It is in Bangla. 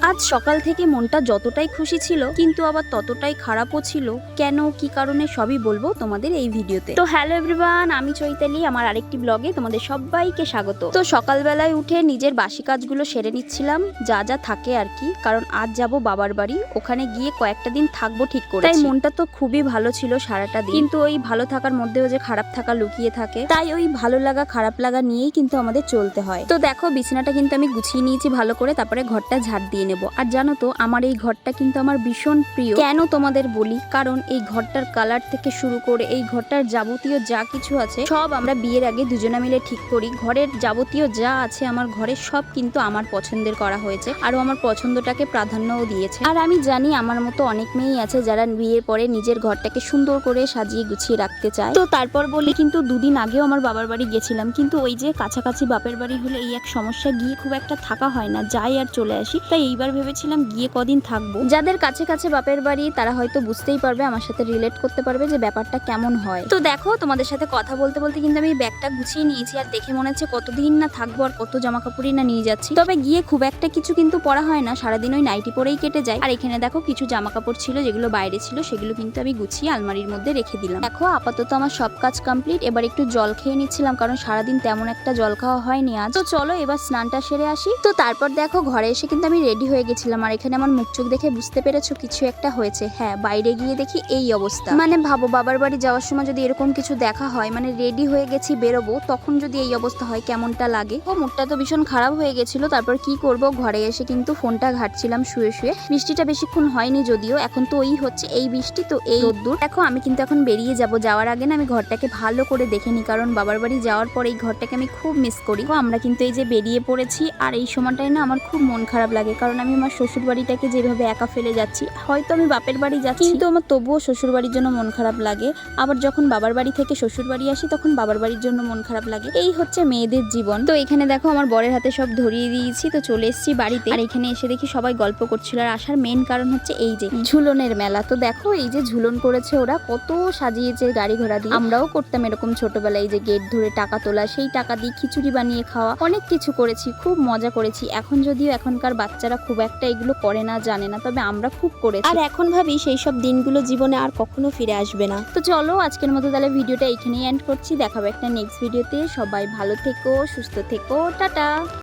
আজ সকাল থেকে মনটা যতটাই খুশি ছিল কিন্তু আবার ততটাই খারাপও ছিল। কেন কি কারণে সবই বলবো তোমাদের এই ভিডিওতে। তো হ্যালো এভরিওয়ান, আমি চৈতালি, আমার আরেকটি ব্লগে তোমাদের সবাইকে স্বাগত। তো সকালবেলায় উঠে নিজের বাসি কাজগুলো সেরে নিচ্ছিলাম, যা যা থাকে আর কি, কারণ আজ যাব বাবার বাড়ি, ওখানে গিয়ে কয়েকটা দিন থাকবো ঠিক করে। তাই মনটা তো খুবই ভালো ছিল সারাটা দিন, কিন্তু ওই ভালো থাকার মধ্যেও যে খারাপ থাকা লুকিয়ে থাকে, তাই ওই ভালো লাগা খারাপ লাগা নিয়েই কিন্তু আমাদের চলতে হয়। তো দেখো বিছানাটা কিন্তু আমি গুছিয়ে নিয়েছি ভালো করে, তারপরে ঘরটা ঝাড় দিয়ে নেব। আর জানো তো আমার এই ঘরটা কিন্তু আমার ভীষণ প্রিয়। কেন তোমাদের বলি, কারণ এই ঘরটার কালার থেকে শুরু করে এই ঘরটার যাবতীয় যা কিছু আছে সব আমরা বিয়ের আগে দুজনে মিলে ঠিক করি। ঘরের যাবতীয় যা আছে আমার ঘরে সব কিন্তু আমার পছন্দের করা হয়েছে, আরও আমার পছন্দটাকে প্রাধান্যও দিয়েছে। আর আমি জানি আমার মতো অনেক মেয়েই আছে যারা বিয়ের পরে নিজের ঘরটাকে সুন্দর করে সাজিয়ে গুছিয়ে রাখতে চায়। তো তারপর বলি, কিন্তু দুদিন আগেও আমার বাবার বাড়ি গেছিলাম, কিন্তু ওই যে কাছাকাছি বাপের বাড়ি হলে এই এক সমস্যা, গিয়ে খুব একটা থাকা হয় না, যাই আর চলে আসি। তাই এইবার ভেবেছিলাম গিয়ে কদিন থাকবো। যাদের কাছে কাছে বাপের বাড়ি তারা হয়তো বুঝতেই পারবে, আমার সাথে রিলেট করতে পারবে যে ব্যাপারটা কেমন হয়। তো দেখো তোমাদের সাথে কথা বলতে বলতে কিন্তু আমি ব্যাগটা গুছিয়ে নিয়েছি, আর দেখে মনে হচ্ছে কতদিন না থাকবো আর কত জামা কাপড়ই না নিয়ে যাচ্ছি। তবে গিয়ে খুব একটা কিছু কিন্তু পরা হয় না, সারাদিন ওই নাইটি পরেই কেটে যায়। আর এখানে দেখো কিছু জামা কাপড় ছিল যেগুলো বাইরে ছিল, সেগুলো কিন্তু আমি গুছিয়ে আলমারির মধ্যে রেখে দিলাম। দেখো আপাতত আমার সব কাজ কমপ্লিট, এবার একটু জল খেয়ে নিচ্ছিলাম, কারণ সারাদিন তেমন একটা জল খাওয়া হয়নি আজ। তো চলো এবার স্নানটা সেরে আসি। তো তারপর দেখো ঘরে এসে কিন্তু আমি রেডি হয়ে গেছিলাম, আর এখানে আমার মুখ চোখ দেখে বুঝতে পেরেছো কিছু একটা হয়েছে। হ্যাঁ, বাইরে গিয়ে দেখি এই অবস্থা। মানে ভাবো বাবার বাড়ি যাওয়ার সময় যদি এরকম কিছু দেখা হয়, মানে রেডি হয়ে গেছি বেরোবো, তখন যদি এই অবস্থা হয় কেমনটা লাগে। ও মুখটা তো ভীষণ খারাপ হয়ে গেছিল। তারপর কি করব, ঘরে এসে কিন্তু ফোনটা ঘাটছিলাম শুয়ে শুয়ে। বৃষ্টিটা বেশিক্ষণ হয়নি যদিও, এখন তো ওই হচ্ছে এই বৃষ্টি, তো এই রোদ্দুর। দেখো আমি কিন্তু এখন বেরিয়ে যাব, যাওয়ার আগে না আমি ঘরটাকে ভালো করে দেখে নিই, কারণ বাবার বাড়ি যাওয়ার পর এই ঘরটাকে আমি খুব মিস করি। আমরা কিন্তু এই যে বেরিয়ে পড়েছি, আর এই সময়টায় না আমার খুব মন খারাপ লাগে, কারণ আমি আমার শ্বশুর বাড়িটাকে যেভাবে একা ফেলে যাচ্ছি। হয়তো আমি বাপের বাড়ি যাচ্ছি, কিন্তু আমার তবুও শ্বশুর বাড়ির জন্য মন খারাপ লাগে। আবার যখন বাবার বাড়ি থেকে শ্বশুর বাড়ি আসি তখন বাবার বাড়ির জন্য মন খারাপ লাগে। এই হচ্ছে মেয়েদের জীবন। তো এখানে দেখো আমার বরের হাতে সব ধরিয়ে দিয়েছি, তো চলে এসেছি বাড়িতে। আর এখানে এসে দেখি সবাই গল্প করছিল, আর আসার মেন কারণ হচ্ছে এই যে ঝুলনের মেলা। তো দেখো এই যে ঝুলন করেছে ওরা, কত সাজিয়েছে গাড়ি ঘোড়া দিয়ে। আমরাও করতাম এরকম ছোটবেলায়, এই যে গেট ধরে টাকা তোলা, সেই টাকা দিয়ে খিচুড়ি বানিয়ে খাওয়া, অনেক কিছু করেছি, খুব মজা করেছি। এখন যদিও এখনকার বাচ্চারা খুব একটা এগুলো করে না, জানে না, তবে আমরা খুব করেছি। আর এখন ভাবি সেই সব দিনগুলো জীবনে আর কখনো ফিরে আসবে না। তো চলো আজকের মতো তাহলে ভিডিওটা এখানেই এন্ড করছি, দেখাবো একটা নেক্সট ভিডিওতে। সবাই ভালো থেকো, সুস্থ থেকো, টাটা।